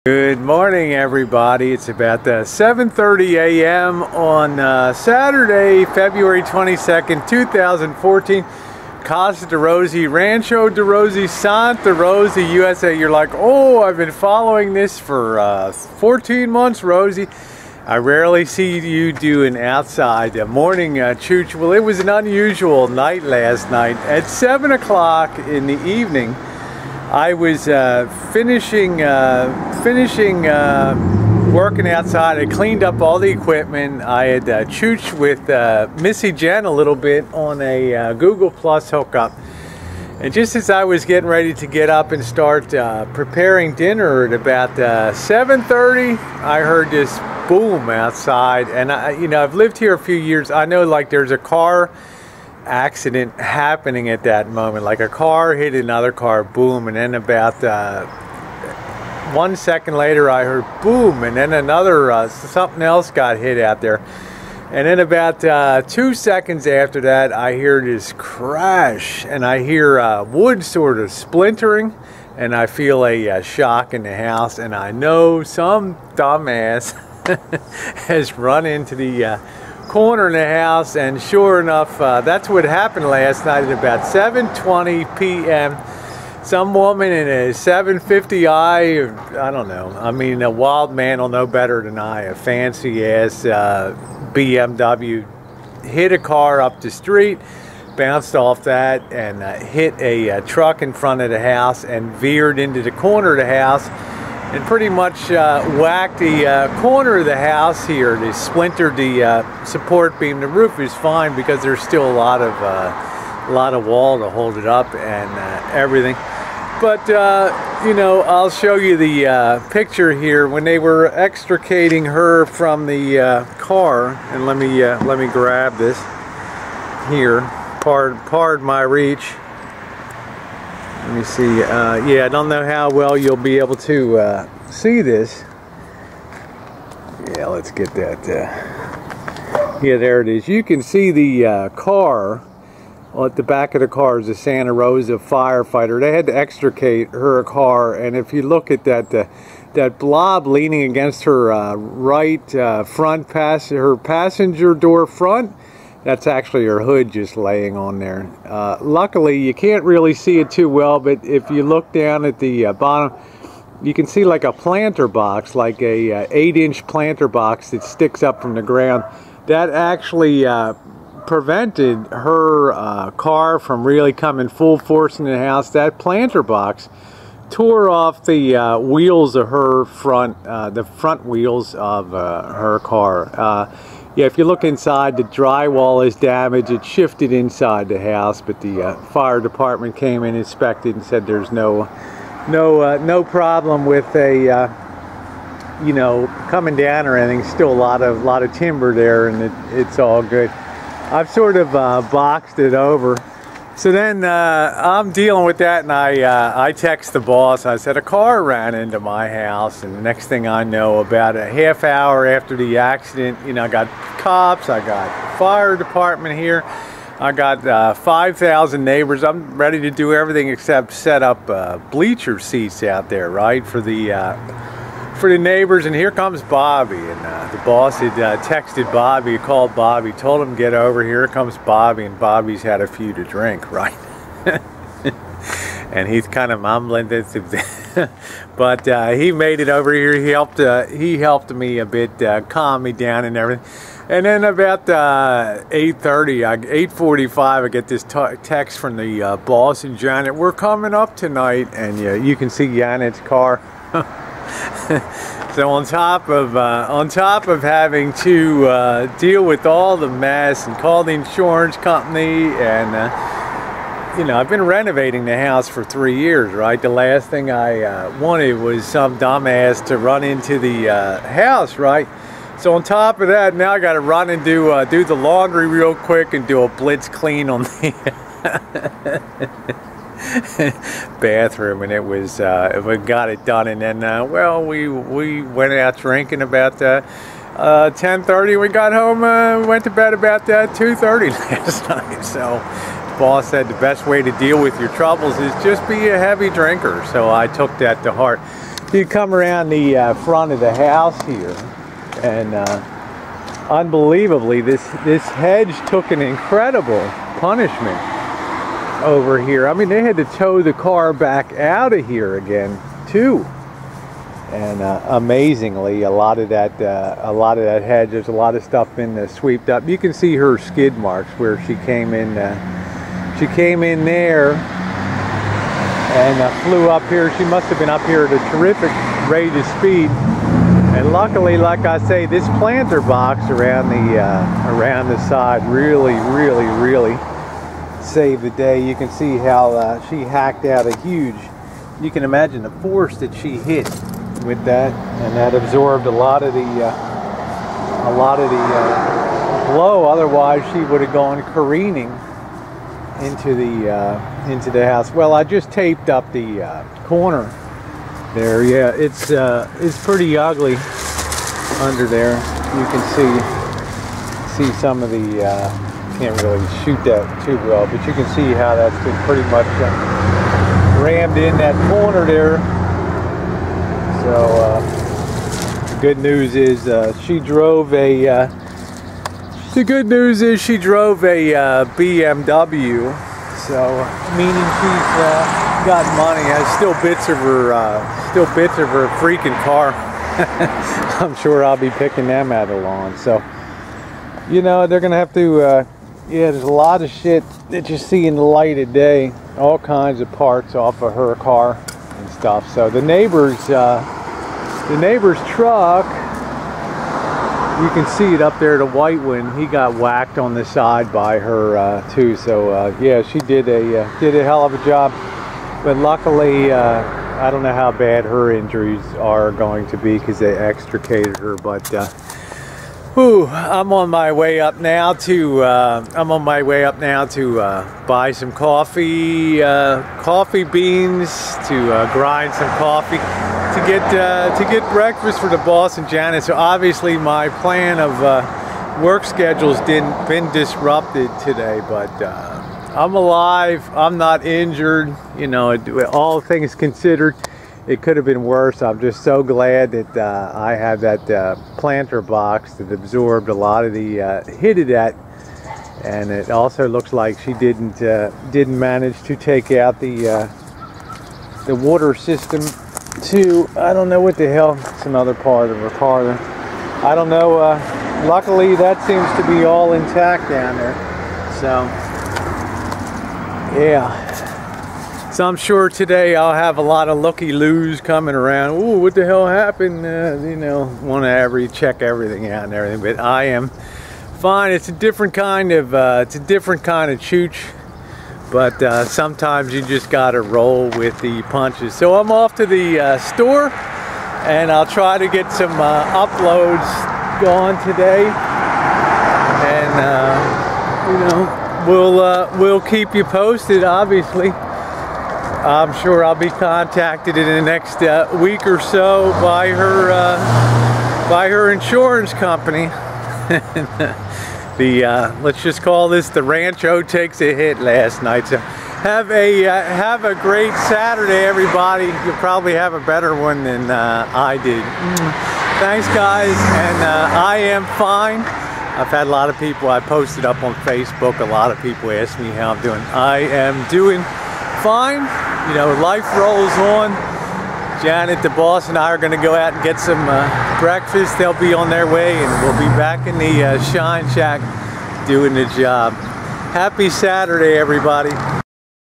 Good morning, everybody. It's about 7:30 a.m. on Saturday, February 22nd, 2014. Casa de Rosie, Rancho de Rosie, Santa Rosa, USA. You're like, oh, I've been following this for 14 months, Rosie. I rarely see you do an outside morning chooch. Well, it was an unusual night last night. At 7 o'clock in the evening, I was finishing working outside. I cleaned up all the equipment. I had chooched with Missy Jen a little bit on a Google Plus hookup. And just as I was getting ready to get up and start preparing dinner at about 7:30, I heard this boom outside. And I've lived here a few years. I know, like, there's a car accident happening at that moment, like a car hit another car, boom, and then about 1 second later I heard boom, and then another something else got hit out there, and then about 2 seconds after that I hear this crash, and I hear wood sort of splintering, and I feel a shock in the house, and I know some dumbass has run into the corner in the house. And sure enough, that's what happened last night at about 7:20 p.m. Some woman in a 750i, I don't know, I mean, a wild man will know better than I, a fancy ass BMW, hit a car up the street, bounced off that, and hit a truck in front of the house and veered into the corner of the house, and pretty much whacked the corner of the house here. They splintered the support beam. The roof is fine because there's still a lot of wall to hold it up and everything. But I'll show you the picture here when they were extricating her from the car. And let me grab this here. Pardon my reach. Let me see. Yeah, I don't know how well you'll be able to see this. Yeah, let's get that. Yeah, there it is. You can see the car. Well, at the back of the car is a Santa Rosa firefighter. They had to extricate her car, and if you look at that blob leaning against her right front her passenger door front, that's actually her hood just laying on there. Luckily, you can't really see it too well, but if you look down at the bottom, you can see like a planter box, like a 8-inch planter box that sticks up from the ground. That actually prevented her car from really coming full force in the house. That planter box tore off the wheels of her the front wheels of her car. Yeah, if you look inside, the drywall is damaged. It shifted inside the house, but the fire department came and inspected and said there's no problem with a coming down or anything. Still a lot of timber there, and it's all good. I've sort of boxed it over. So then I'm dealing with that, and I text the boss. I said a car ran into my house, and the next thing I know, about a half hour after the accident, I got cops, I got fire department here, I got 5,000 neighbors. I'm ready to do everything except set up bleacher seats out there, right, for the neighbors. And here comes Bobby, and the boss had texted Bobby, called Bobby, told him get over. Here comes Bobby, and Bobby's had a few to drink, right? And he's kind of mumbling this, but he made it over here. He helped me a bit, calm me down and everything. And then about 8:45, I get this text from the boss and Janet. We're coming up tonight, and you can see Janet's car. So on top of having to deal with all the mess and call the insurance company, and I've been renovating the house for 3 years, right? The last thing I wanted was some dumbass to run into the house, right? So on top of that, now I got to run and do the laundry real quick and do a blitz clean on the bathroom, and we got it done. And then we went out drinking about 10:30. We got home, we went to bed about 2:30 last night. So the boss said the best way to deal with your troubles is just be a heavy drinker, so I took that to heart. You come around the front of the house here, and unbelievably, this hedge took an incredible punishment over here. I mean, they had to tow the car back out of here again too. And amazingly, a lot of that hedge, there's a lot of stuff been swept up. You can see her skid marks where she came in. She came in there and flew up here. She must have been up here at a terrific rate of speed. And luckily, like I say, this planter box around the side really saved the day. You can see how she hacked out a huge. You can imagine the force that she hit with that, and that absorbed a lot of the blow. Otherwise, she would have gone careening into the house. Well, I just taped up the corner there. Yeah, it's pretty ugly under there. You can see some of the. Can't really shoot that too well, but you can see how that's been pretty much rammed in that corner there. So the good news is she drove a. The good news is she drove a BMW, so meaning she's got money. Has still bits of her freaking car. I'm sure I'll be picking them out of the lawn. So you know they're gonna have to. Yeah, there's a lot of shit that you see in the light of day. All kinds of parts off of her car and stuff. So the neighbor's truck, you can see it up there, the white one. He got whacked on the side by her too. So yeah, she did a hell of a job. But luckily, I don't know how bad her injuries are going to be because they extricated her. But I'm on my way up now to buy some coffee, coffee beans, to grind some coffee, to get breakfast for the boss and Janet. So obviously my plan of work schedule's been disrupted today, but I'm alive. I'm not injured. You know, all things considered, it could have been worse. I'm just so glad that I have that planter box that absorbed a lot of the hit of that, and it also looks like she didn't manage to take out the water system too. I don't know what the hell. It's another part of her car there. I don't know. Luckily, that seems to be all intact down there. So yeah. So I'm sure today I'll have a lot of looky-loos coming around. Ooh, what the hell happened? You know, want to check everything out and everything. But I am fine. It's a different kind of chooch. But sometimes you just got to roll with the punches. So I'm off to the store, and I'll try to get some uploads going today. And you know, we'll keep you posted, obviously. I'm sure I'll be contacted in the next week or so by her insurance company. Let's just call this the Rancho takes a hit last night. So have a great Saturday, everybody. You'll probably have a better one than I did. Thanks, guys, and I am fine. I've had a lot of people. I posted up on Facebook. A lot of people ask me how I'm doing. I am doing fine. You know, life rolls on. Janet, the boss, and I are going to go out and get some breakfast. They'll be on their way, and we'll be back in the Shine Shack doing the job. Happy Saturday, everybody.